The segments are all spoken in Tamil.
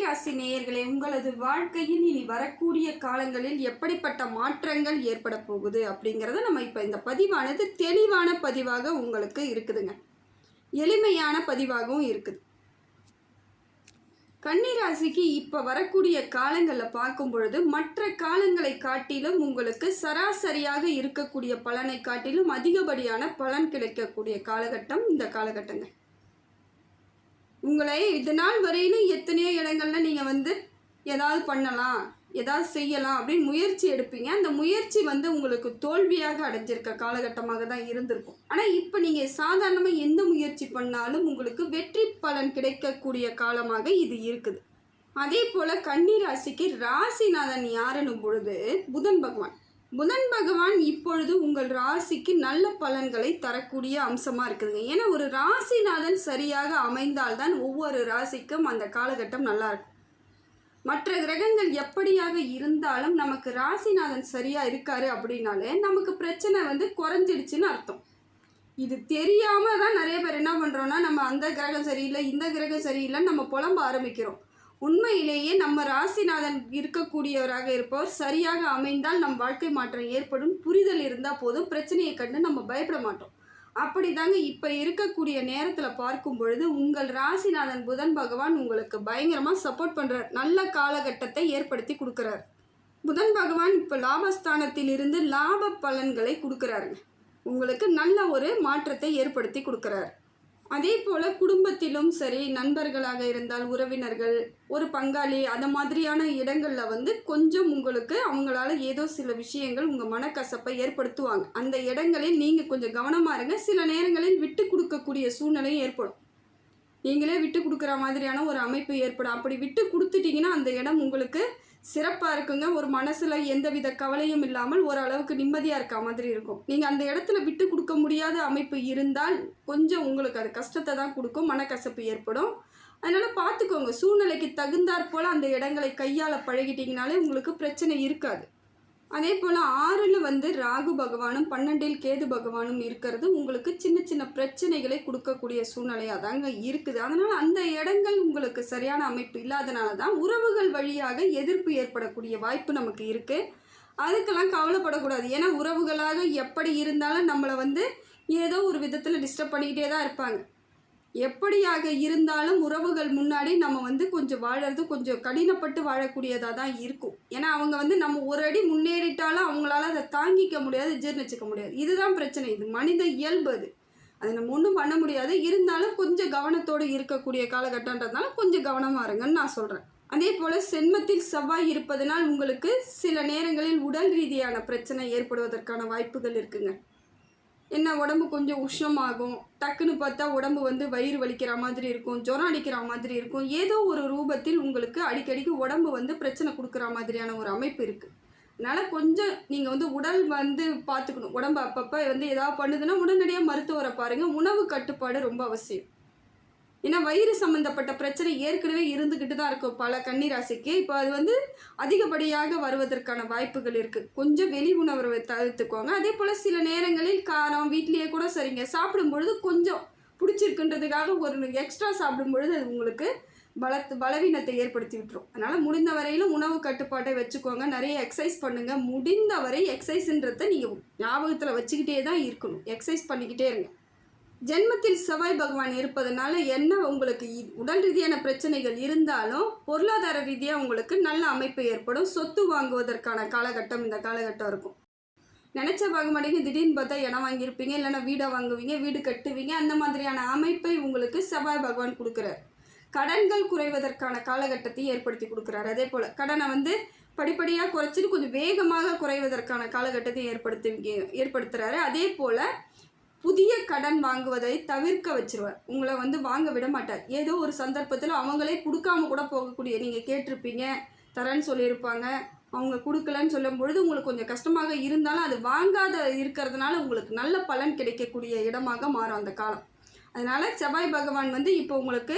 கன்னிராசி நேயர்களே, உங்களது வாழ்க்கையில் இனி வரக்கூடிய காலங்களில் எப்படிப்பட்ட மாற்றங்கள் ஏற்பட போகுது அப்படிங்கிறத நம்ம இப்போ இந்த பதிவானது தெளிவான பதிவாக உங்களுக்கு இருக்குதுங்க. எளிமையான பதிவாகவும் இருக்குது. கன்னிராசிக்கு இப்போ வரக்கூடிய காலங்களில் பார்க்கும் பொழுது மற்ற காலங்களை காட்டிலும் உங்களுக்கு சராசரியாக இருக்கக்கூடிய பலனை காட்டிலும் அதிகப்படியான பலன் கிடைக்கக்கூடிய காலகட்டம் இந்த காலகட்டங்க. உங்களை இது நாள் வரையிலும் எத்தனையோ இடங்கள்ல நீங்கள் ஏதாவது பண்ணலாம், ஏதாவது செய்யலாம் அப்படின்னு முயற்சி எடுப்பீங்க. அந்த முயற்சி உங்களுக்கு தோல்வியாக அடைஞ்சிருக்க காலகட்டமாக தான் இருந்திருக்கும். ஆனால் இப்போ நீங்கள் சாதாரணமாக எந்த முயற்சி பண்ணாலும் உங்களுக்கு வெற்றி பலன் கிடைக்கக்கூடிய காலமாக இது இருக்குது. அதே போல் கன்னிராசிக்கு ராசிநாதன் யாருன்னும் பொழுது புதன் பகவான். புதன் பகவான் இப்பொழுது உங்கள் ராசிக்கு நல்ல பலன்களை தரக்கூடிய அம்சமாக இருக்குதுங்க. ஏன்னா ஒரு ராசிநாதன் சரியாக அமைந்தால்தான் ஒவ்வொரு ராசிக்கும் அந்த காலகட்டம் நல்லாயிருக்கும். மற்ற கிரகங்கள் எப்படியாக இருந்தாலும் நமக்கு ராசிநாதன் சரியாக இருக்காரு அப்படின்னாலே நமக்கு பிரச்சனை குறைஞ்சிடுச்சுன்னு அர்த்தம். இது தெரியாமல் தான் நிறைய பேர் என்ன பண்ணுறோன்னா, நம்ம அந்த கிரகம் சரியில்லை, இந்த கிரகம் சரியில்லைன்னு நம்ம புலம்ப ஆரம்பிக்கிறோம். உண்மையிலேயே நம்ம ராசிநாதன் இருக்கக்கூடியவராக இருப்பவர் சரியாக அமைந்தால் நம் வாழ்க்கை மாற்றம் ஏற்படும் புரிதல் இருந்தால் போதும். பிரச்சனையை கண்டு நம்ம பயப்பட மாட்டோம். அப்படி தாங்க இப்போ இருக்கக்கூடிய நேரத்தில் பார்க்கும் பொழுது உங்கள் ராசிநாதன் புதன் பகவான் உங்களுக்கு பயங்கரமாக சப்போர்ட் பண்ணுறார். நல்ல காலகட்டத்தை ஏற்படுத்தி கொடுக்குறார். புதன் பகவான் இப்போ லாபஸ்தானத்தில் இருந்து லாப பலன்களை கொடுக்குறாருங்க. உங்களுக்கு நல்ல ஒரு மாற்றத்தை ஏற்படுத்தி கொடுக்குறார். அதே போல் குடும்பத்திலும் சரி, நண்பர்களாக இருந்தால் உறவினர்கள், ஒரு பங்காளி, அந்த மாதிரியான இடங்களில் கொஞ்சம் உங்களுக்கு அவங்களால ஏதோ சில விஷயங்கள் உங்கள் மனக்கசப்பை ஏற்படுத்துவாங்க. அந்த இடங்களில் நீங்கள் கொஞ்சம் கவனமாக இருங்க. சில நேரங்களில் விட்டு கொடுக்கக்கூடிய சூழ்நிலையும் ஏற்படும். நீங்களே விட்டு கொடுக்குற மாதிரியான ஒரு அமைப்பு ஏற்படும். அப்படி விட்டு கொடுத்துட்டிங்கன்னா அந்த இடம் உங்களுக்கு சிறப்பாக இருக்குங்க. ஒரு மனசில் எந்தவித கவலையும் இல்லாமல் ஓரளவுக்கு நிம்மதியாக இருக்க மாதிரி இருக்கும். நீங்கள் அந்த இடத்துல விட்டு கொடுக்க முடியாத அமைப்பு இருந்தால் கொஞ்சம் உங்களுக்கு அது கஷ்டத்தை தான் கொடுக்கும், மனக்கசப்பு ஏற்படும். அதனால் பார்த்துக்கோங்க. சூழ்நிலைக்கு தகுந்தாற் போல் அந்த இடங்களை கையாள பழகிட்டிங்கனாலே உங்களுக்கு பிரச்சனை இருக்காது. அதே போல் 6ல் ராகு பகவானும் 12ல் கேது பகவானும் இருக்கிறது உங்களுக்கு சின்ன சின்ன பிரச்சனைகளை கொடுக்கக்கூடிய சூழ்நிலையாக தாங்க இருக்குது. அதனால் அந்த இடங்கள் உங்களுக்கு சரியான அமைப்பு இல்லாதனால தான் உறவுகள் வழியாக எதிர்ப்பு ஏற்படக்கூடிய வாய்ப்பு நமக்கு இருக்குது. அதுக்கெல்லாம் கவலைப்படக்கூடாது. ஏன்னா உறவுகளாக எப்படி இருந்தாலும் நம்மளை ஏதோ ஒரு விதத்தில் டிஸ்டர்ப் பண்ணிக்கிட்டே தான் இருப்பாங்க. எப்படியாக இருந்தாலும் உறவுகள் முன்னாடி நம்ம கொஞ்சம் வாழறது கொஞ்சம் கடினப்பட்டு வாழக்கூடியதாக தான் இருக்கும். ஏன்னா அவங்க நம்ம ஒரு அடி முன்னேறிட்டாலும் அவங்களால அதை தாங்கிக்க முடியாது, ஜீர்ணிச்சிக்க முடியாது. இதுதான் பிரச்சனை. இது மனித இயல்பு. அது நம்ம ஒன்றும் பண்ண முடியாது. இருந்தாலும் கொஞ்சம் கவனத்தோடு இருக்கக்கூடிய காலகட்டன்றதுனால கொஞ்சம் கவனமாக இருங்கன்னு நான் சொல்கிறேன். அதே போல் சென்மத்தில் செவ்வாய் இருப்பதனால் உங்களுக்கு சில நேரங்களில் உடல் ரீதியான பிரச்சனை ஏற்படுவதற்கான வாய்ப்புகள் இருக்குங்க. என்ன உடம்பு கொஞ்சம் உஷ்ணமாகும், டக்குன்னு பார்த்தா உடம்பு வயிறு வலிக்கிற மாதிரி இருக்கும், ஜுரம் அடிக்கிற மாதிரி இருக்கும். ஏதோ ஒரு ரூபத்தில் உங்களுக்கு அடிக்கடிக்கு உடம்பு பிரச்சனை கொடுக்குற மாதிரியான ஒரு அமைப்பு இருக்குது. அதனால் கொஞ்சம் நீங்கள் உடல் பார்த்துக்கணும். உடம்பு அப்பப்போ ஏதாவது பண்ணுதுன்னா உடனடியாக மருத்துவரை பாருங்கள். உணவு கட்டுப்பாடு ரொம்ப அவசியம். ஏன்னா வயிறு சம்மந்தப்பட்ட பிரச்சனை ஏற்கனவே இருந்துக்கிட்டு தான் இருக்கும் பல கன்னிராசிக்கு. இப்போ அது அதிகப்படியாக வருவதற்கான வாய்ப்புகள் இருக்குது. கொஞ்சம் வெளி உணவை தவிர்த்துக்கோங்க. அதே போல் சில நேரங்களில் காரம் வீட்லேயே கூட சரிங்க சாப்பிடும்பொழுது கொஞ்சம் பிடிச்சிருக்குன்றதுக்காக ஒரு எக்ஸ்ட்ரா சாப்பிடும்பொழுது அது உங்களுக்கு பலவீனத்தை ஏற்படுத்தி விட்டுரும். அதனால் முடிந்த வரையிலும் உணவு கட்டுப்பாட்டை வச்சுக்கோங்க. நிறைய எக்ஸசைஸ் பண்ணுங்கள். முடிந்த வரை எக்ஸசைஸ்ன்றதை நீங்கள் ஞாபகத்தில் வச்சுக்கிட்டே தான் இருக்கணும். எக்ஸசைஸ் பண்ணிக்கிட்டே இருங்க. ஜென்மத்தில் செவ்வாய் பகவான் இருப்பதனால என்ன உங்களுக்கு உடல் ரீதியான பிரச்சனைகள் இருந்தாலும் பொருளாதார ரீதியாக உங்களுக்கு நல்ல அமைப்பு ஏற்படும். சொத்து வாங்குவதற்கான காலகட்டம் இந்த காலகட்டம் இருக்கும். நினச்ச வாங்க மாட்டீங்க, திடீர்னு பார்த்தா இடம் வாங்கியிருப்பீங்க, இல்லைன்னா வீடை வாங்குவீங்க, வீடு கட்டுவீங்க. அந்த மாதிரியான அமைப்பை உங்களுக்கு செவ்வாய் பகவான் கொடுக்குறார். கடன்கள் குறைவதற்கான காலகட்டத்தை ஏற்படுத்தி கொடுக்குறாரு. அதே போல் கடனை படிப்படியாக குறைச்சிட்டு கொஞ்சம் வேகமாக குறைவதற்கான காலகட்டத்தை ஏற்படுத்துகிறாரு. அதே போல் புதிய கடன் வாங்குவதை தவிர்க்க வச்சிருவார். உங்களை வாங்க விட மாட்டார். ஏதோ ஒரு சந்தர்ப்பத்தில் அவங்களே கொடுக்காம கூட போகக்கூடிய, நீங்கள் கேட்டிருப்பீங்க, தரேன்னு சொல்லியிருப்பாங்க, அவங்க கொடுக்கலன்னு சொல்லும் பொழுது உங்களுக்கு கொஞ்சம் கஷ்டமாக இருந்தாலும் அது வாங்காத இருக்கிறதுனால உங்களுக்கு நல்ல பலன் கிடைக்கக்கூடிய இடமாக மாறும் அந்த காலம். அதனால் செவ்வாய் பகவான் இப்போ உங்களுக்கு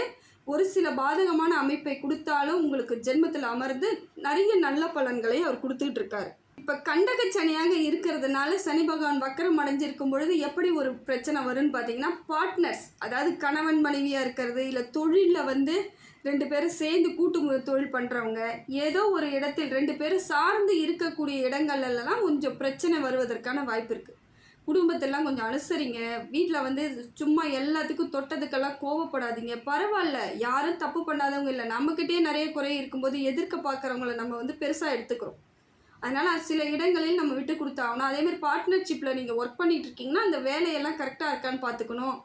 ஒரு சில பாதகமான அமைப்பை கொடுத்தாலும் உங்களுக்கு ஜென்மத்தில் அமர்ந்து நிறைய நல்ல பலன்களை அவர் கொடுத்துக்கிட்டு இருக்காரு. இப்போ கண்டக சனியாக இருக்கிறதுனால சனி பகவான் வக்கரம் அடைஞ்சிருக்கும் பொழுது எப்படி ஒரு பிரச்சனை வரும்னு பார்த்தீங்கன்னா, பார்ட்னர்ஸ், அதாவது கணவன் மனைவியாக இருக்கிறது, இல்லை தொழிலில் 2 பேரும் சேர்ந்து தொழில் பண்ணுறவங்க, ஏதோ ஒரு இடத்தில் 2 பேரும் சார்ந்து இருக்கக்கூடிய இடங்கள்லாம் கொஞ்சம் பிரச்சனை வருவதற்கான வாய்ப்பு இருக்குது. குடும்பத்தெல்லாம் கொஞ்சம் அனுசரிங்க. வீட்டில் வந்து சும்மா எல்லாத்துக்கும் தொட்டதுக்கெல்லாம் கோவப்படாதீங்க. பரவாயில்ல, யாரும் தப்பு பண்ணாதவங்க இல்லை. நம்மக்கிட்டே நிறைய குறை இருக்கும்போது எதிர்க்க பார்க்குறவங்கள நம்ம வந்து பெருசாக எடுத்துக்கிறோம். அதனால் சில இடங்களில் நம்ம விட்டு கொடுத்தாகணும். அதேமாதிரி பார்ட்னர்ஷிப்பில் நீங்கள் ஒர்க் பண்ணிகிட்டு இருக்கீங்கன்னா அந்த வேலையெல்லாம் கரெக்டாக இருக்கான்னு பார்த்துக்கணும்.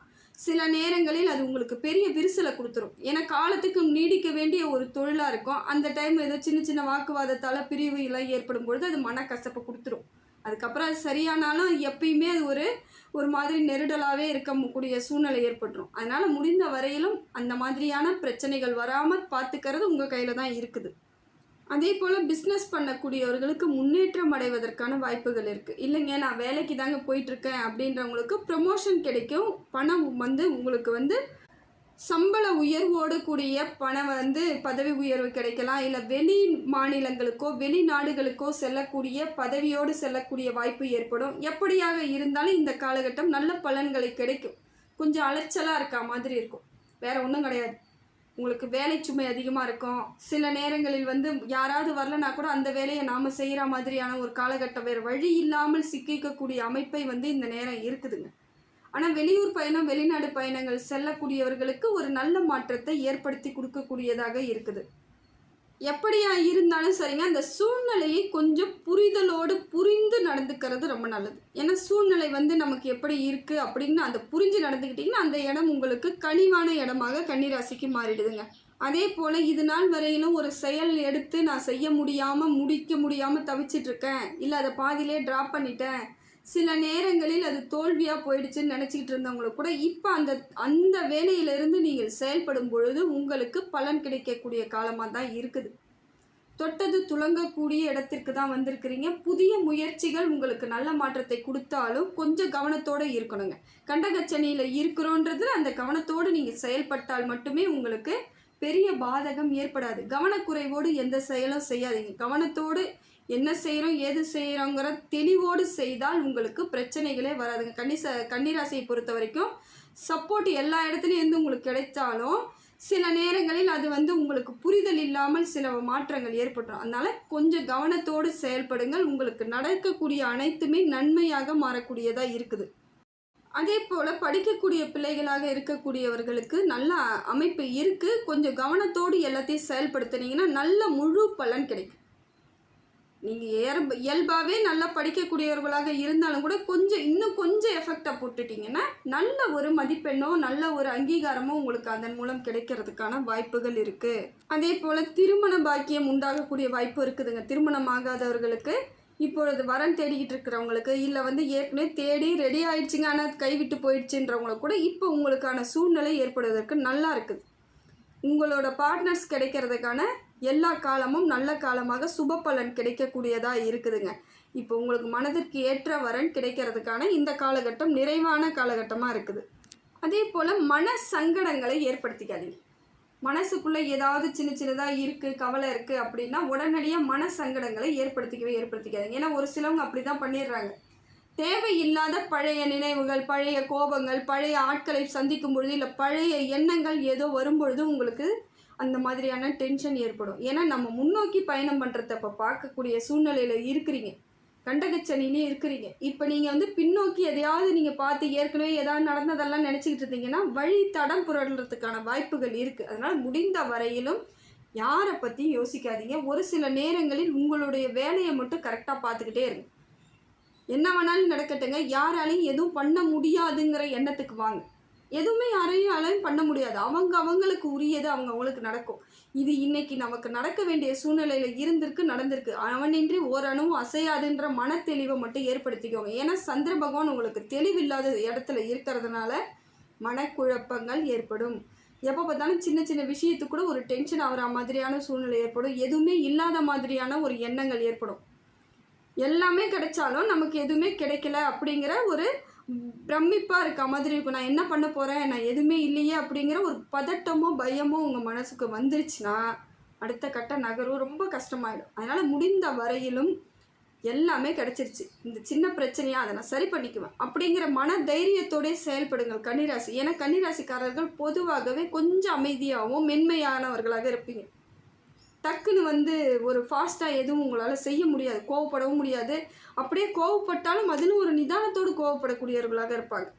சில நேரங்களில் அது உங்களுக்கு பெரிய விரிசலை கொடுத்துரும். ஏன்னா காலத்துக்கு நீடிக்க வேண்டிய ஒரு தொழிலாக இருக்கும். அந்த டைம் ஏதோ சின்ன சின்ன வாக்குவாதத்தால் பிரிவு எல்லாம் ஏற்படும் பொழுது அது மனக்கசப்பை கொடுத்துரும். அதுக்கப்புறம் அது சரியானாலும் எப்பயுமே அது ஒரு மாதிரி நெருடலாகவே இருக்கக்கூடிய சூழ்நிலை ஏற்பட்டுரும். அதனால் முடிந்த வரையிலும் அந்த மாதிரியான பிரச்சனைகள் வராமல் பார்த்துக்கிறது உங்கள் கையில் தான் இருக்குது. அதே போல் பிஸ்னஸ் பண்ணக்கூடியவர்களுக்கு முன்னேற்றம் அடைவதற்கான வாய்ப்புகள் இருக்குது. இல்லைங்க, நான் வேலைக்கு தாங்க போயிட்டுருக்கேன் அப்படின்றவங்களுக்கு ப்ரமோஷன் கிடைக்கும். பணம் வந்து உங்களுக்கு வந்து சம்பள உயர்வோடு கூடிய பணம் வந்து பதவி உயர்வு கிடைக்கலாம். இல்லை வெளி மாநிலங்களுக்கோ வெளிநாடுகளுக்கோ செல்லக்கூடிய பதவியோடு செல்லக்கூடிய வாய்ப்பு ஏற்படும். எப்படியாக இருந்தாலும் இந்த காலகட்டம் நல்ல பலன்களை கிடைக்கும். கொஞ்சம் அலைச்சலாக இருக்கா மாதிரி இருக்கும், வேறு ஒன்றும் கிடையாது. உங்களுக்கு வேலை சுமை அதிகமாக இருக்கும். சில நேரங்களில் வந்து யாராவது வரலனா கூட அந்த வேலையை நாம் செய்கிற மாதிரியான ஒரு காலகட்டம், வேறு வழி இல்லாமல் சிக்கிக்கக்கூடிய அமைப்பை வந்து இந்த நேரம் இருக்குதுங்க. ஆனால் வெளியூர் பயணம் வெளிநாடு பயணங்கள் செல்லக்கூடியவர்களுக்கு ஒரு நல்ல மாற்றத்தை ஏற்படுத்தி கொடுக்கக்கூடியதாக இருக்குது. எப்படியா இருந்தாலும் சரிங்க, அந்த சூழ்நிலையை கொஞ்சம் புரிதலோடு புரிந்து நடந்துக்கிறது ரொம்ப நல்லது. ஏன்னா சூழ்நிலை வந்து நமக்கு எப்படி இருக்குது அப்படின்னு அந்த புரிஞ்சு நடந்துக்கிட்டிங்கன்னா அந்த இடம் உங்களுக்கு கனிவான இடமாக கன்னிராசிக்கு மாறிடுதுங்க. அதே போல் இது நாள் வரையிலும் ஒரு செயல் எடுத்து நான் செய்ய முடியாமல் முடிக்க முடியாமல் தவிச்சிட்ருக்கேன், இல்லை அதை பாதியிலே ட்ராப் பண்ணிட்டேன், சில நேரங்களில் அது தோல்வியாக போயிடுச்சுன்னு நினச்சிக்கிட்டு இருந்தவங்களுக்கு கூட இப்போ அந்த வேலையிலிருந்து நீங்கள் செயல்படும் பொழுது உங்களுக்கு பலன் கிடைக்கக்கூடிய காலமாக தான் இருக்குது. தொட்டது துலங்கக்கூடிய இடத்திற்கு தான் வந்திருக்கிறீங்க. புதிய முயற்சிகள் உங்களுக்கு நல்ல மாற்றத்தை கொடுத்தாலும் கொஞ்சம் கவனத்தோடு இருக்கணுங்க. கண்டகச்சனியில் இருக்கிறோன்றது அந்த கவனத்தோடு நீங்கள் செயல்பட்டால் மட்டுமே உங்களுக்கு பெரிய பாதகம் ஏற்படாது. கவனக்குறைவோடு எந்த செயலும் செய்யாதீங்க. கவனத்தோடு என்ன செய்கிறோம் ஏது செய்கிறோங்கிற தெளிவோடு செய்தால் உங்களுக்கு பிரச்சனைகளே வராதுங்க. கன்னிராசியை பொறுத்த வரைக்கும் சப்போர்ட் எல்லா இடத்துலையும் இருந்து உங்களுக்கு கிடைத்தாலும் சில நேரங்களில் அது வந்து உங்களுக்கு புரிதல் இல்லாமல் சில மாற்றங்கள் ஏற்பட்டுரும். அதனால் கொஞ்சம் கவனத்தோடு செயல்படுங்கள். உங்களுக்கு நடக்கக்கூடிய அனைத்துமே நன்மையாக மாறக்கூடியதாக இருக்குது. அதே போல் படிக்கக்கூடிய பிள்ளைகளாக இருக்கக்கூடியவர்களுக்கு நல்ல அமைப்பு இருக்குது. கொஞ்சம் கவனத்தோடு எல்லாத்தையும் செயல்படுத்துனீங்கன்னா நல்ல முழு பலன் கிடைக்கும். நீங்கள் இயல்பாகவே நல்லா படிக்கக்கூடியவர்களாக இருந்தாலும் கூட இன்னும் கொஞ்சம் எஃபெக்டை போட்டுட்டிங்கன்னா நல்ல ஒரு மதிப்பெண்ணோ நல்ல ஒரு அங்கீகாரமோ உங்களுக்கு அதன் மூலம் கிடைக்கிறதுக்கான வாய்ப்புகள் இருக்குது. அதே போல் திருமண பாக்கியம் உண்டாகக்கூடிய வாய்ப்பு இருக்குதுங்க. திருமணம் ஆகாதவர்களுக்கு இப்பொழுது வரன் தேடிக்கிட்டு இருக்கிறவங்களுக்கு, இல்லை வந்து ஏற்கனவே தேடி ரெடி ஆயிடுச்சுங்க ஆனால் கைவிட்டு போயிடுச்சுன்றவங்களுக்கு கூட இப்போ உங்களுக்கான சூழ்நிலை ஏற்படுவதற்கு நல்லா இருக்குது. உங்களோட பார்ட்னர்ஸ் கிடைக்கிறதுக்கான எல்லா காலமும் நல்ல காலமாக சுப பலன் கிடைக்கக்கூடியதாக இருக்குதுங்க. இப்போ உங்களுக்கு மனதிற்கு ஏற்ற வரன் கிடைக்கிறதுக்கான இந்த காலகட்டம் நிறைவான காலகட்டமாக இருக்குது. அதே போல் மன சங்கடங்களை ஏற்படுத்திக்காதீங்க. மனசுக்குள்ளே ஏதாவது சின்ன சின்னதாக இருக்குது, கவலை இருக்குது அப்படின்னா உடனடியாக மன சங்கடங்களை ஏற்படுத்திக்காதீங்க. ஏன்னா ஒரு சிலவங்க அப்படி தான் பண்ணிடுறாங்க. தேவையில்லாத பழைய நினைவுகள், பழைய கோபங்கள், பழைய ஆட்களை சந்திக்கும் பொழுது, இல்லை பழைய எண்ணங்கள் ஏதோ வரும்பொழுது உங்களுக்கு அந்த மாதிரியான டென்ஷன் ஏற்படும். ஏன்னா நம்ம முன்னோக்கி பயணம் பண்ணுறத இப்போ பார்க்கக்கூடிய சூழ்நிலையில் இருக்கிறீங்க. கண்டகச்சனிலே இருக்கிறீங்க. இப்போ நீங்கள் வந்து பின்னோக்கி எதையாவது நீங்கள் பார்த்து ஏற்கனவே ஏதாவது நடந்ததெல்லாம் நினச்சிக்கிட்டு இருந்தீங்கன்னா வழி தடம் புரள்றதுக்கான வாய்ப்புகள் இருக்குது. அதனால் முடிந்த வரையிலும் யாரை பற்றியும் யோசிக்காதீங்க. ஒரு சில நேரங்களில் உங்களுடைய வேலையை மட்டும் கரெக்டாக பார்த்துக்கிட்டே இருங்க. என்ன வேணாலும் நடக்கட்டுங்க, யாராலையும் எதுவும் பண்ண முடியாதுங்கிற எண்ணத்துக்கு வாங்க. எதுவுமே யாரையும் பண்ண முடியாது. அவங்களுக்கு உரியது அவங்களுக்கு நடக்கும். இது இன்னைக்கு நமக்கு நடக்க வேண்டிய சூழ்நிலையில் நடந்திருக்கு. அவனின்றி ஓரணுவும் அசையாதுன்ற மனத்தெளிவை மட்டும் ஏற்படுத்திக்கோங்க. ஏன்னா சந்திர பகவான் உங்களுக்கு தெளிவில்லாத இடத்துல இருக்கிறதுனால மனக்குழப்பங்கள் ஏற்படும். எப்போ பார்த்தாலும் சின்ன சின்ன விஷயத்துக்கு கூட ஒரு டென்ஷன் ஆகிற மாதிரியான சூழ்நிலை ஏற்படும். எதுவுமே இல்லாத மாதிரியான ஒரு எண்ணங்கள் ஏற்படும். எல்லாமே கிடைச்சாலும் நமக்கு எதுவுமே கிடைக்கல அப்படிங்கிற ஒரு பிரமிப்பாக இருக்க மாதிரி இருக்கும். நான் என்ன பண்ண போகிறேன், நான் எதுவுமே இல்லையே அப்படிங்கிற ஒரு பதட்டமோ பயமோ உங்கள் மனசுக்கு வந்துருச்சுன்னா அடுத்த கட்ட நகர்வு ரொம்ப கஷ்டமாயிடும். அதனால் முடிந்த வரையிலும் எல்லாமே கிடச்சிருச்சு, இந்த சின்ன பிரச்சனையாக அதை நான் சரி பண்ணிக்குவேன் அப்படிங்கிற மன தைரியத்தோடே செயல்படுங்கள் கன்னிராசி. ஏன்னா கன்னிராசிக்காரர்கள் பொதுவாகவே கொஞ்சம் அமைதியாகவும் மென்மையானவர்களாக இருப்பீங்க. டக்குன்னு வந்து ஒரு ஃபாஸ்ட்டாக எதுவும் உங்களால் செய்ய முடியாது, கோவப்படவும் முடியாது. அப்படியே கோவப்பட்டாலும் அதுன்னு ஒரு நிதானத்தோடு கோவப்படக்கூடியவர்களாக இருப்பாங்க.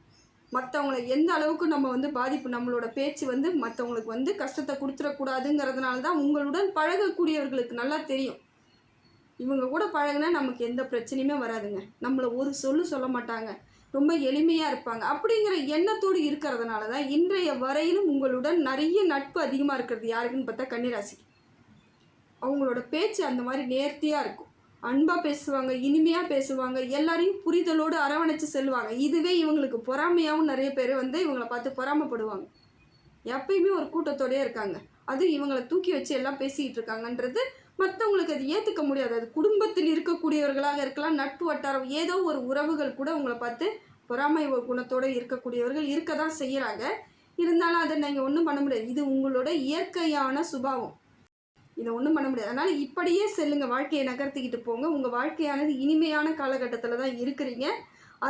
மற்றவங்களை எந்த அளவுக்கு நம்ம வந்து பாதிப்பு, நம்மளோட பேச்சு வந்து மற்றவங்களுக்கு வந்து கஷ்டத்தை கொடுத்துடக்கூடாதுங்கிறதுனால தான் உங்களுடன் பழகக்கூடியவர்களுக்கு நல்லா தெரியும், இவங்க கூட பழகினா நமக்கு எந்த பிரச்சனையுமே வராதுங்க, நம்மளை ஒரு சொல்ல மாட்டாங்க, ரொம்ப எளிமையாக இருப்பாங்க அப்படிங்கிற எண்ணத்தோடு இருக்கிறதுனால தான் இன்றைய வரையிலும் உங்களுடன் நிறைய நட்பு அதிகமாக இருக்கிறது. யாருக்குன்னு பார்த்தா கன்னிராசி. அவங்களோட பேச்சு அந்த மாதிரி நேர்த்தியாக இருக்கும், அன்பாக பேசுவாங்க, இனிமையாக பேசுவாங்க, எல்லாரையும் புரிதலோடு அரவணைச்சு செல்வாங்க. இதுவே இவங்களுக்கு பொறாமையாகவும் நிறைய பேர் வந்து இவங்களை பார்த்து பொறாமப்படுவாங்க. எப்பயுமே ஒரு கூட்டத்தோடயே இருக்காங்க, அது இவங்களை தூக்கி வச்சு எல்லாம் பேசிக்கிட்டு இருக்காங்கன்றது மற்றவங்களுக்கு அது ஏற்றுக்க முடியாது. அது குடும்பத்தில் இருக்கக்கூடியவர்களாக இருக்கலாம், நட்பு வட்டாரம், ஏதோ ஒரு உறவுகள் கூட உங்களை பார்த்து பொறாமை குணத்தோடு இருக்கக்கூடியவர்கள் இருக்க தான் செய்கிறாங்க. இருந்தாலும் அதை நீங்கள் ஒன்றும் பண்ண முடியாது, இது உங்களோட இயற்கையான சுபாவம், இதை ஒன்றும் பண்ண முடியாது. அதனால் இப்படியே செல்லுங்க, வாழ்க்கையை நகர்த்திக்கிட்டு போங்க. உங்கள் வாழ்க்கையானது இனிமையான காலகட்டத்தில் தான் இருக்கிறீங்க.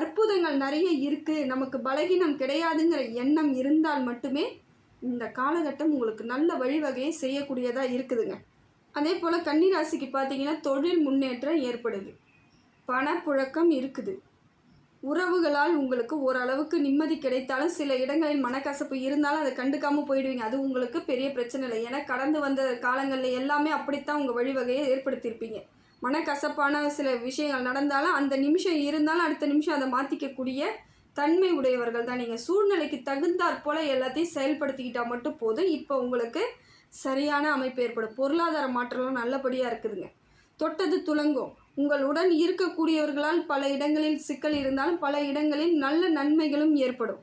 அற்புதங்கள் நிறைய இருக்குது, நமக்கு பலகீனம் கிடையாதுங்கிற எண்ணம் இருந்தால் மட்டுமே இந்த காலகட்டம் உங்களுக்கு நல்ல வழிவகையை செய்யக்கூடியதாக இருக்குதுங்க. அதே போல் கன்னிராசிக்கு பார்த்தீங்கன்னா தொழில் முன்னேற்றம் ஏற்படுது, பணப்புழக்கம் இருக்குது, உறவுகளால் உங்களுக்கு ஓரளவுக்கு நிம்மதி கிடைத்தாலும் சில இடங்களில் மனக்கசப்பு இருந்தாலும் அதை கண்டுக்காமல் போயிடுவீங்க. அது உங்களுக்கு பெரிய பிரச்சனை இல்லை, ஏன்னா கடந்து வந்த காலங்களில் எல்லாமே அப்படித்தான் உங்கள் வழிவகையை ஏற்படுத்தியிருப்பீங்க. மனக்கசப்பான சில விஷயங்கள் நடந்தாலும் அந்த நிமிஷம் இருந்தாலும் அடுத்த நிமிஷம் அதை மாற்றிக்கக்கூடிய தன்மை உடையவர்கள் தான் நீங்கள். சூழ்நிலைக்கு தகுந்தாற் போல் எல்லாத்தையும் செயல்படுத்திக்கிட்டால் மட்டும் போதும். இப்போ உங்களுக்கு சரியான அமைப்பு ஏற்படும், பொருளாதார மாற்றம்லாம் நல்லபடியாக இருக்குதுங்க. தொட்டது துலங்கும், உங்களுடன் இருக்கக்கூடியவர்களால் பல இடங்களில் சிக்கல் இருந்தாலும் பல இடங்களில் நல்ல நன்மைகளும் ஏற்படும்.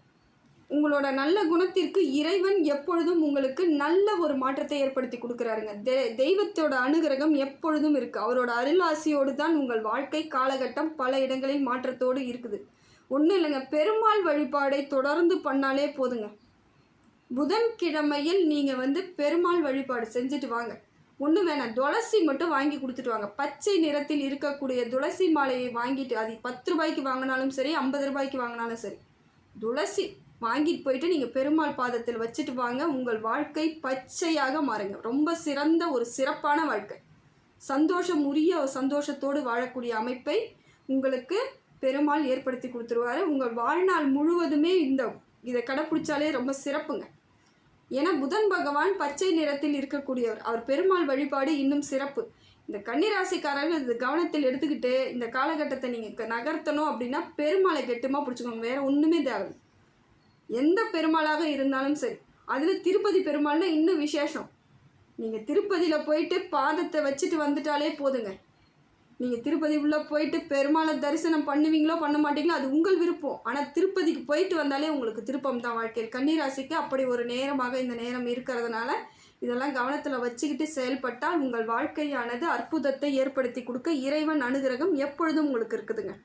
உங்களோட நல்ல குணத்திற்கு இறைவன் எப்பொழுதும் உங்களுக்கு நல்ல ஒரு மாற்றத்தை ஏற்படுத்தி கொடுக்குறாருங்க. தெய்வத்தோட அனுகிரகம் எப்பொழுதும் இருக்குது, அவரோட அருளாசியோடு தான் உங்கள் வாழ்க்கை காலகட்டம் பல இடங்களில் மாற்றத்தோடு இருக்குது. ஒன்றும் இல்லைங்க, பெருமாள் வழிபாடை தொடர்ந்து பண்ணாலே போதுங்க. புதன்கிழமையில் நீங்கள் வந்து பெருமாள் வழிபாடு செஞ்சுட்டு வாங்க, ஒன்றும் வேணாம், துளசி மட்டும் வாங்கி கொடுத்துட்டு வாங்க. பச்சை நிறத்தில் இருக்கக்கூடிய துளசி மாலையை வாங்கிட்டு, அது 10 ரூபாய்க்கு வாங்கினாலும் சரி 50 ரூபாய்க்கு வாங்கினாலும் சரி, துளசி வாங்கிட்டு போயிட்டு நீங்கள் பெருமாள் பாதத்தில் வச்சுட்டு வாங்க. உங்கள் வாழ்க்கை பச்சையாக மாறுங்க, ரொம்ப சிறந்த ஒரு சிறப்பான வாழ்க்கை, சந்தோஷம் உரிய சந்தோஷத்தோடு வாழக்கூடிய அமைப்பை உங்களுக்கு பெருமாள் ஏற்படுத்தி கொடுத்துருவாரு. உங்கள் வாழ்நாள் முழுவதுமே இதை கடைப்பிடிச்சாலே ரொம்ப சிறப்புங்க. ஏன்னா புதன் பகவான் பச்சை நிறத்தில் இருக்கக்கூடியவர், அவர் பெருமாள் வழிபாடு இன்னும் சிறப்பு. இந்த கன்னிராசிக்காரர்கள் இது கவனத்தில் எடுத்துக்கிட்டு இந்த காலகட்டத்தை நீங்கள் நகர்த்தணும் அப்படின்னா பெருமாளை கெட்டுமா பிடிச்சிக்கோங்க, வேறு ஒன்றுமே தேவை. எந்த பெருமாளாக இருந்தாலும் சரி, அதில் திருப்பதி பெருமாள்னா இன்னும் விசேஷம். நீங்கள் திருப்பதியில் போயிட்டு பாதத்தை வச்சுட்டு வந்துட்டாலே போதுங்க. நீங்கள் திருப்பதி உள்ளே போயிட்டு பெருமாளை தரிசனம் பண்ணுவீங்களோ பண்ண மாட்டீங்களோ அது உங்கள் விருப்பம், ஆனால் திருப்பதிக்கு போயிட்டு வந்தாலே உங்களுக்கு திருப்பம் தான் வாழ்க்கையில். கன்னிராசிக்கு அப்படி ஒரு நேரமாக இந்த நேரம் இருக்கிறதுனால இதெல்லாம் கவனத்தில் வச்சுக்கிட்டு செயல்பட்டால் உங்கள் வாழ்க்கையானது அற்புதத்தை ஏற்படுத்தி கொடுக்க இறைவன் அனுகிரகம் எப்பொழுதும் உங்களுக்கு இருக்குதுங்க.